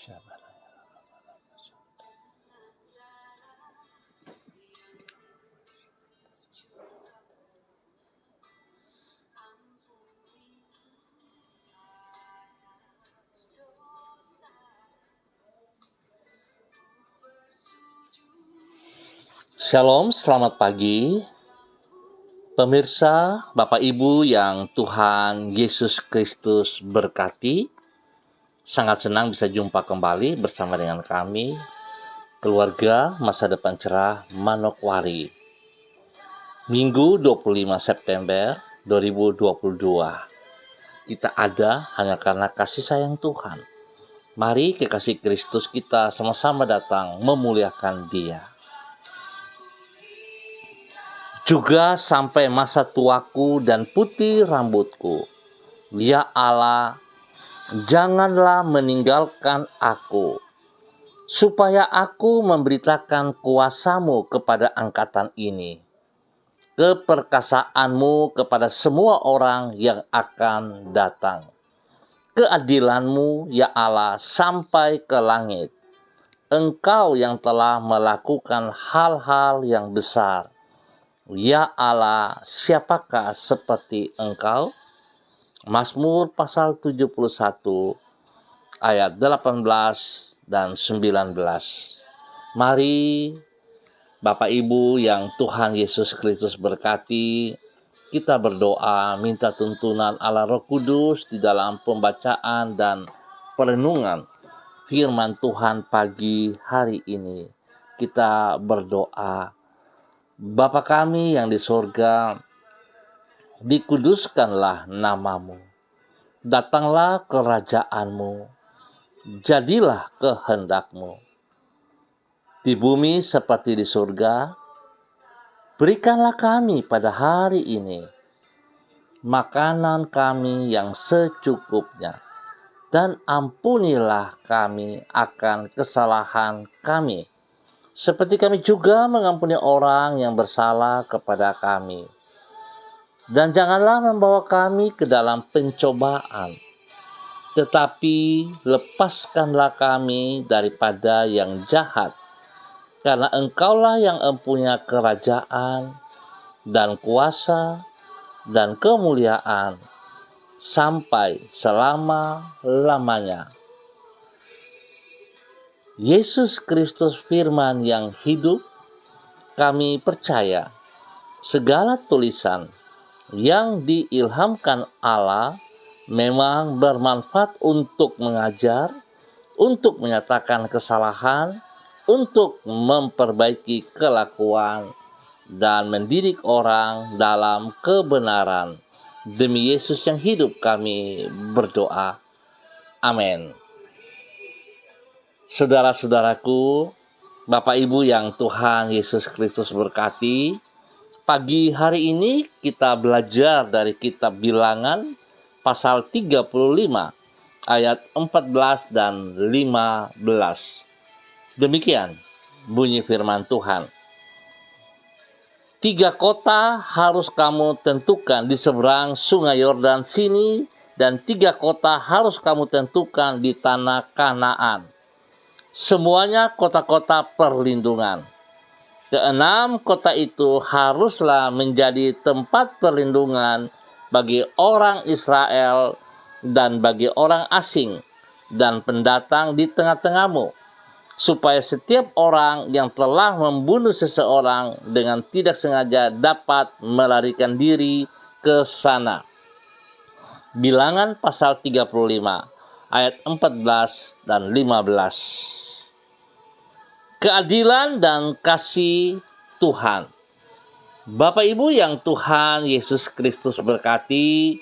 Shalom, selamat pagi. Pemirsa, Bapak Ibu yang Tuhan Yesus Kristus berkati, sangat senang bisa jumpa kembali bersama dengan kami, keluarga Masa Depan Cerah Manokwari. Minggu 25 September 2022. Kita ada hanya karena kasih sayang Tuhan. Mari kekasih Kristus kita sama-sama datang memuliakan Dia. Juga sampai masa tuaku dan putih rambutku, ya Allah, janganlah meninggalkan aku, supaya aku memberitakan kuasa-Mu kepada angkatan ini, keperkasaan-Mu kepada semua orang yang akan datang, keadilan-Mu, ya Allah, sampai ke langit. Engkau yang telah melakukan hal-hal yang besar. Ya Allah, siapakah seperti Engkau? Mazmur pasal 71 ayat 18 dan 19. Mari Bapak Ibu yang Tuhan Yesus Kristus berkati, kita berdoa minta tuntunan Allah Roh Kudus di dalam pembacaan dan perenungan firman Tuhan pagi hari ini. Kita berdoa, Bapa kami yang di sorga, dikuduskanlah nama-Mu. Datanglah kerajaan-Mu. Jadilah kehendak-Mu. Di bumi seperti di surga, berikanlah kami pada hari ini makanan kami yang secukupnya, dan ampunilah kami akan kesalahan kami, seperti kami juga mengampuni orang yang bersalah kepada kami. Dan janganlah membawa kami ke dalam pencobaan, tetapi lepaskanlah kami daripada yang jahat. Karena Engkaulah yang mempunyai kerajaan dan kuasa dan kemuliaan sampai selama-lamanya. Yesus Kristus firman yang hidup, kami percaya segala tulisan yang diilhamkan Allah memang bermanfaat untuk mengajar, untuk menyatakan kesalahan, untuk memperbaiki kelakuan, dan mendidik orang dalam kebenaran. Demi Yesus yang hidup kami berdoa. Amin. Saudara-saudaraku, Bapak Ibu yang Tuhan Yesus Kristus berkati, pagi hari ini kita belajar dari kitab Bilangan pasal 35 ayat 14 dan 15. Demikian bunyi firman Tuhan. 3 kota harus kamu tentukan di seberang sungai Yordan sini, dan 3 kota harus kamu tentukan di tanah Kanaan. Semuanya kota-kota perlindungan. Ke-6 kota itu haruslah menjadi tempat perlindungan bagi orang Israel dan bagi orang asing dan pendatang di tengah-tengahmu, supaya setiap orang yang telah membunuh seseorang dengan tidak sengaja dapat melarikan diri ke sana. Bilangan pasal 35 ayat 14 dan 15. Keadilan dan kasih Tuhan. Bapak Ibu yang Tuhan Yesus Kristus berkati,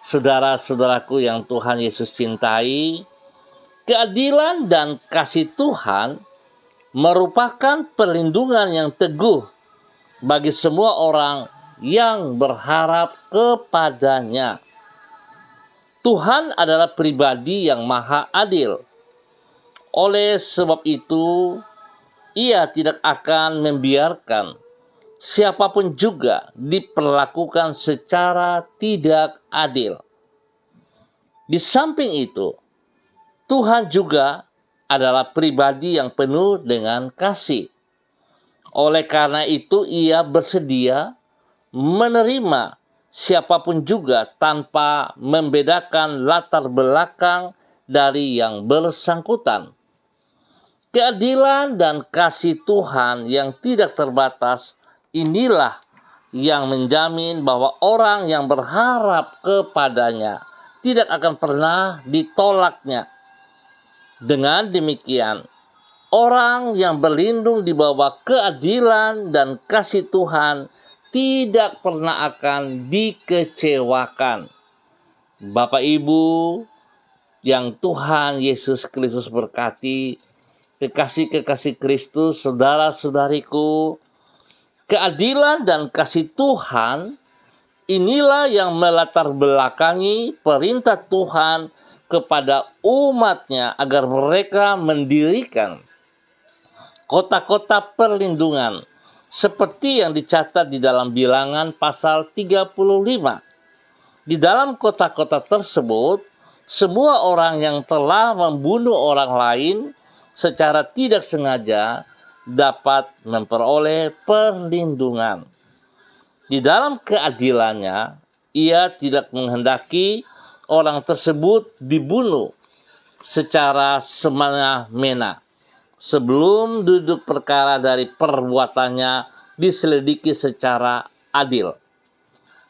saudara-saudaraku yang Tuhan Yesus cintai, keadilan dan kasih Tuhan merupakan perlindungan yang teguh bagi semua orang yang berharap kepadanya. Tuhan adalah pribadi yang maha adil. Oleh sebab itu, Ia tidak akan membiarkan siapapun juga diperlakukan secara tidak adil. Di samping itu, Tuhan juga adalah pribadi yang penuh dengan kasih. Oleh karena itu ia bersedia menerima siapapun juga tanpa membedakan latar belakang dari yang bersangkutan. Keadilan dan kasih Tuhan yang tidak terbatas inilah yang menjamin bahwa orang yang berharap kepadanya tidak akan pernah ditolaknya. Dengan demikian, orang yang berlindung di bawah keadilan dan kasih Tuhan tidak pernah akan dikecewakan. Bapak Ibu yang Tuhan Yesus Kristus berkati, kekasih-kekasih Kristus, saudara-saudariku, keadilan dan kasih Tuhan inilah yang melatar belakangi perintah Tuhan kepada umatnya agar mereka mendirikan kota-kota perlindungan seperti yang dicatat di dalam Bilangan pasal 35. Di dalam kota-kota tersebut, semua orang yang telah membunuh orang lain secara tidak sengaja dapat memperoleh perlindungan. Di dalam keadilannya, ia tidak menghendaki orang tersebut dibunuh secara semena-mena sebelum duduk perkara dari perbuatannya diselidiki secara adil.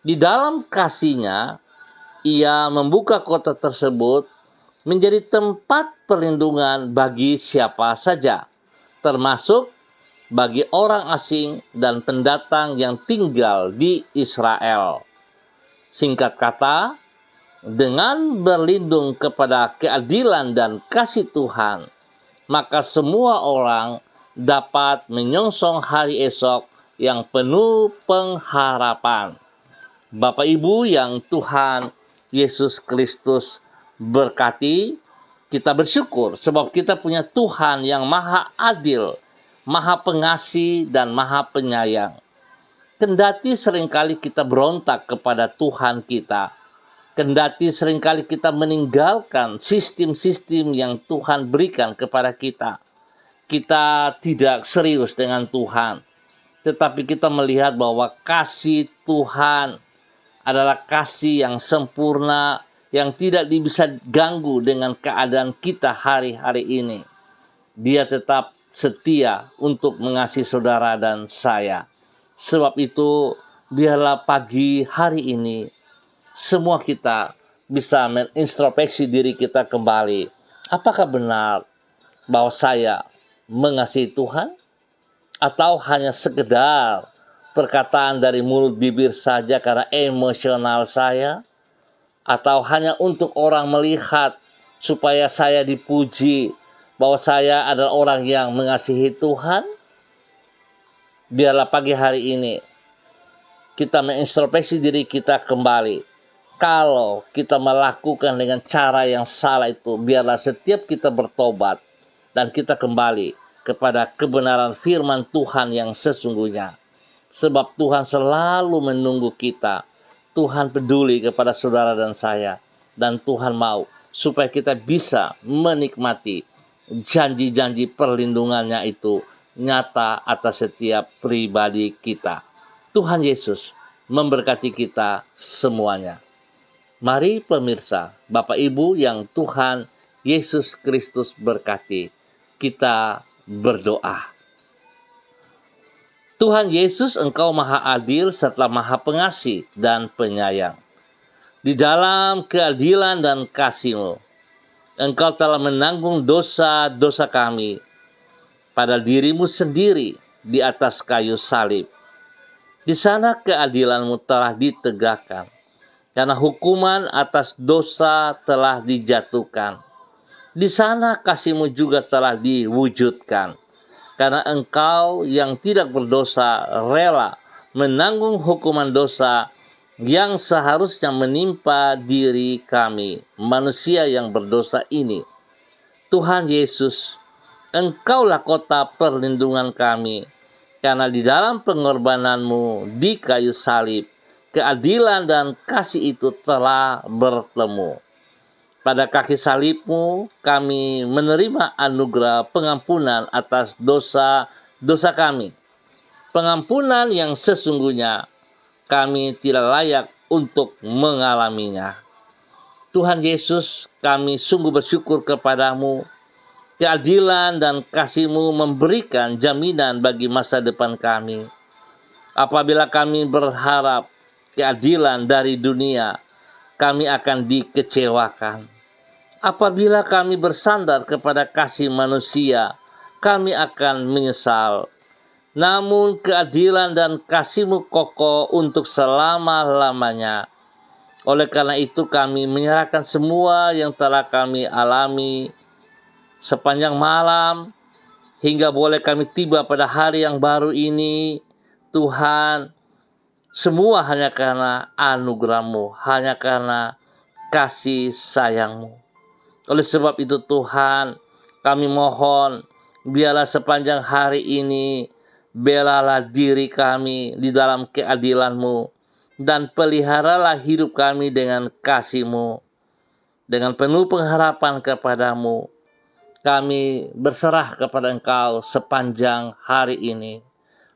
Di dalam kasihnya, ia membuka kota tersebut menjadi tempat perlindungan bagi siapa saja, termasuk bagi orang asing dan pendatang yang tinggal di Israel. Singkat kata, dengan berlindung kepada keadilan dan kasih Tuhan, maka semua orang dapat menyongsong hari esok yang penuh pengharapan. Bapak Ibu yang Tuhan Yesus Kristus berkati, kita bersyukur sebab kita punya Tuhan yang maha adil, maha pengasih, dan maha penyayang. Kendati seringkali kita berontak kepada Tuhan kita, kendati seringkali kita meninggalkan sistem-sistem yang Tuhan berikan kepada kita, kita tidak serius dengan Tuhan. Tetapi kita melihat bahwa kasih Tuhan adalah kasih yang sempurna, yang tidak bisa ganggu dengan keadaan kita hari-hari ini. Dia tetap setia untuk mengasihi saudara dan saya. Sebab itu, biarlah pagi hari ini semua kita bisa mengintrospeksi diri kita kembali. Apakah benar bahwa saya mengasihi Tuhan? Atau hanya sekedar perkataan dari mulut bibir saja karena emosional saya? Atau hanya untuk orang melihat supaya saya dipuji bahwa saya adalah orang yang mengasihi Tuhan? Biarlah pagi hari ini kita mengintrospeksi diri kita kembali. Kalau kita melakukan dengan cara yang salah itu, biarlah setiap kita bertobat dan kita kembali kepada kebenaran firman Tuhan yang sesungguhnya. Sebab Tuhan selalu menunggu kita. Tuhan peduli kepada saudara dan saya. Dan Tuhan mau supaya kita bisa menikmati janji-janji perlindungannya itu nyata atas setiap pribadi kita. Tuhan Yesus memberkati kita semuanya. Mari pemirsa, Bapak Ibu yang Tuhan Yesus Kristus berkati, kita berdoa. Tuhan Yesus, Engkau maha adil serta maha pengasih dan penyayang. Di dalam keadilan dan kasih-Mu, Engkau telah menanggung dosa-dosa kami pada diri-Mu sendiri di atas kayu salib. Di sana keadilan-Mu telah ditegakkan, karena hukuman atas dosa telah dijatuhkan. Di sana kasih-Mu juga telah diwujudkan, karena Engkau yang tidak berdosa rela menanggung hukuman dosa yang seharusnya menimpa diri kami, manusia yang berdosa ini. Tuhan Yesus, Engkaulah kota perlindungan kami, karena di dalam pengorbanan-Mu di kayu salib, keadilan dan kasih itu telah bertemu. Pada kaki salib-Mu kami menerima anugerah pengampunan atas dosa-dosa kami. Pengampunan yang sesungguhnya kami tidak layak untuk mengalaminya. Tuhan Yesus, kami sungguh bersyukur kepadamu. Keadilan dan kasih-Mu memberikan jaminan bagi masa depan kami. Apabila kami berharap keadilan dari dunia, kami akan dikecewakan. Apabila kami bersandar kepada kasih manusia, kami akan menyesal. Namun keadilan dan kasih-Mu kokoh untuk selama-lamanya. Oleh karena itu kami menyerahkan semua yang telah kami alami sepanjang malam, hingga boleh kami tiba pada hari yang baru ini. Tuhan, semua hanya karena anugerah-Mu, hanya karena kasih sayang-Mu. Oleh sebab itu Tuhan, kami mohon, biarlah sepanjang hari ini, belalah diri kami di dalam keadilan-Mu, dan peliharalah hidup kami dengan kasih-Mu. Dengan penuh pengharapan kepadamu, kami berserah kepada Engkau sepanjang hari ini.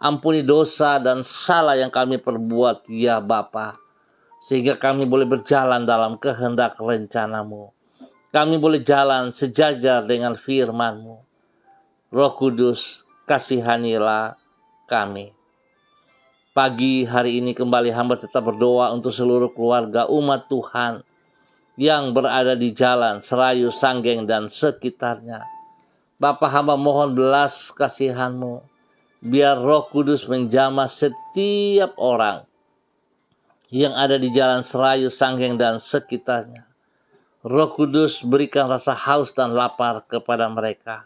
Ampuni dosa dan salah yang kami perbuat, ya Bapa, sehingga kami boleh berjalan dalam kehendak rencana-Mu. Kami boleh jalan sejajar dengan firman-Mu. Roh Kudus, kasihanilah kami. Pagi hari ini kembali hamba tetap berdoa untuk seluruh keluarga umat Tuhan yang berada di jalan Serayu, Sanggeng, dan sekitarnya. Bapa, hamba mohon belas kasihan-Mu. Biar Roh Kudus menjamah setiap orang yang ada di jalan Serayu, Sanggeng, dan sekitarnya. Roh Kudus berikan rasa haus dan lapar kepada mereka,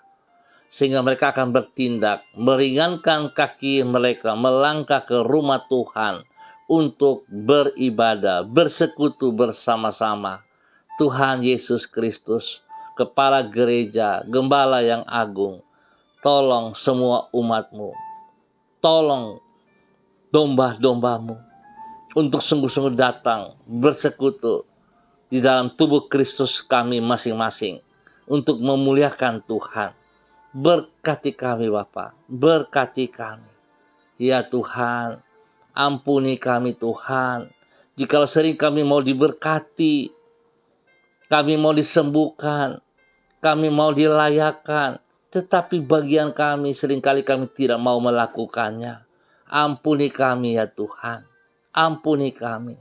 sehingga mereka akan bertindak, meringankan kaki mereka, melangkah ke rumah Tuhan untuk beribadah, bersekutu bersama-sama. Tuhan Yesus Kristus, Kepala Gereja, Gembala yang Agung, tolong semua umat-Mu, tolong domba-domba-Mu untuk sungguh-sungguh datang bersekutu di dalam tubuh Kristus kami masing-masing untuk memuliakan Tuhan. Berkati kami Bapa, berkati kami. Ya Tuhan, ampuni kami Tuhan, jikalau sering kami mau diberkati, kami mau disembuhkan, kami mau dilayakan, tetapi bagian kami seringkali kami tidak mau melakukannya. Ampuni kami ya Tuhan, ampuni kami.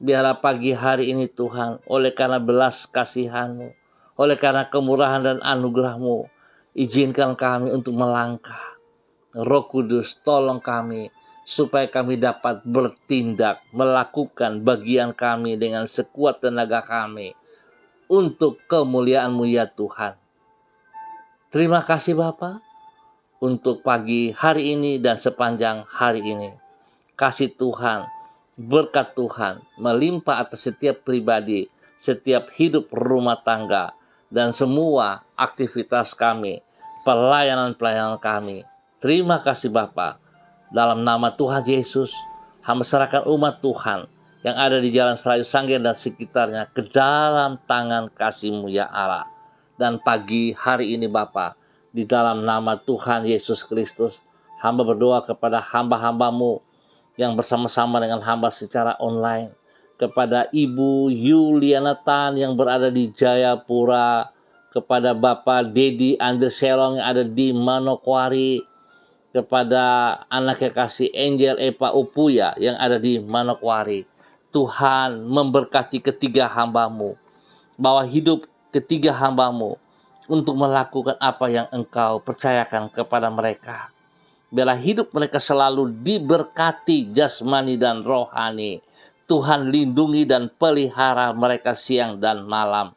Biarlah pagi hari ini Tuhan, oleh karena belas kasihan-Mu, oleh karena kemurahan dan anugerah-Mu, izinkan kami untuk melangkah. Roh Kudus, tolong kami supaya kami dapat bertindak, melakukan bagian kami dengan sekuat tenaga kami untuk kemuliaan-Mu ya Tuhan. Terima kasih Bapa untuk pagi hari ini dan sepanjang hari ini. Kasih Tuhan, berkat Tuhan melimpah atas setiap pribadi, setiap hidup rumah tangga, dan semua aktivitas kami, pelayanan-pelayanan kami. Terima kasih Bapa. Dalam nama Tuhan Yesus, hamba serahkan umat Tuhan yang ada di jalan Serayu, Sanggeng, dan sekitarnya ke dalam tangan kasih-Mu ya Allah. Dan pagi hari ini Bapa, di dalam nama Tuhan Yesus Kristus, hamba berdoa kepada hamba-hamba-Mu yang bersama-sama dengan hamba secara online, kepada Ibu Yuliana Tan yang berada di Jayapura, kepada Bapak Dedi Anderselong yang ada di Manokwari, kepada anak kekasih Angel Epa Upuya yang ada di Manokwari. Tuhan memberkati ketiga hamba-Mu, bawa hidup ketiga hamba-Mu untuk melakukan apa yang Engkau percayakan kepada mereka. Biarlah hidup mereka selalu diberkati jasmani dan rohani. Tuhan lindungi dan pelihara mereka siang dan malam.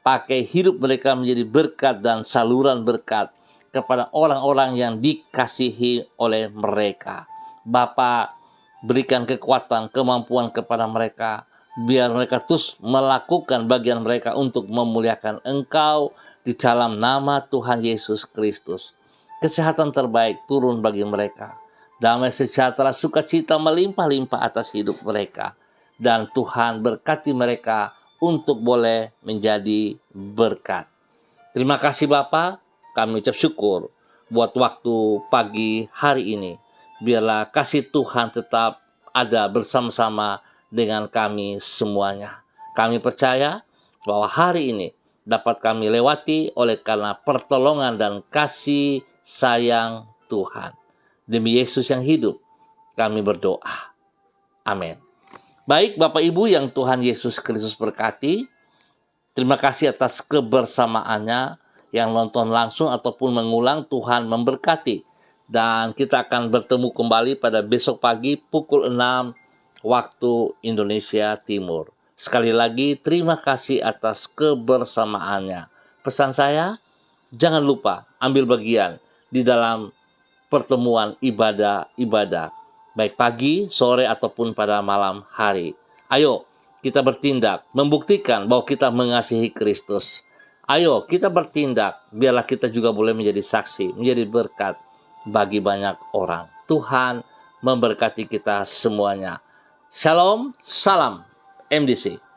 Pakai hidup mereka menjadi berkat dan saluran berkat kepada orang-orang yang dikasihi oleh mereka. Bapa, berikan kekuatan, kemampuan kepada mereka, biar mereka terus melakukan bagian mereka untuk memuliakan Engkau di dalam nama Tuhan Yesus Kristus. Kesehatan terbaik turun bagi mereka. Damai sejahtera, sukacita melimpah-limpah atas hidup mereka. Dan Tuhan berkati mereka untuk boleh menjadi berkat. Terima kasih Bapa, kami ucap syukur buat waktu pagi hari ini. Biarlah kasih Tuhan tetap ada bersama-sama dengan kami semuanya. Kami percaya bahwa hari ini dapat kami lewati oleh karena pertolongan dan kasih sayang Tuhan. Demi Yesus yang hidup, kami berdoa. Amin. Baik Bapak Ibu yang Tuhan Yesus Kristus berkati, terima kasih atas kebersamaannya. Yang nonton langsung ataupun mengulang, Tuhan memberkati. Dan kita akan bertemu kembali pada besok pagi pukul 6 waktu Indonesia Timur. Sekali lagi terima kasih atas kebersamaannya. Pesan saya, jangan lupa ambil bagian di dalam pertemuan ibadah-ibadah, baik pagi, sore, ataupun pada malam hari. Ayo, kita bertindak, membuktikan bahwa kita mengasihi Kristus. Ayo, kita bertindak, biarlah kita juga boleh menjadi saksi, menjadi berkat bagi banyak orang. Tuhan memberkati kita semuanya. Shalom, salam MDC.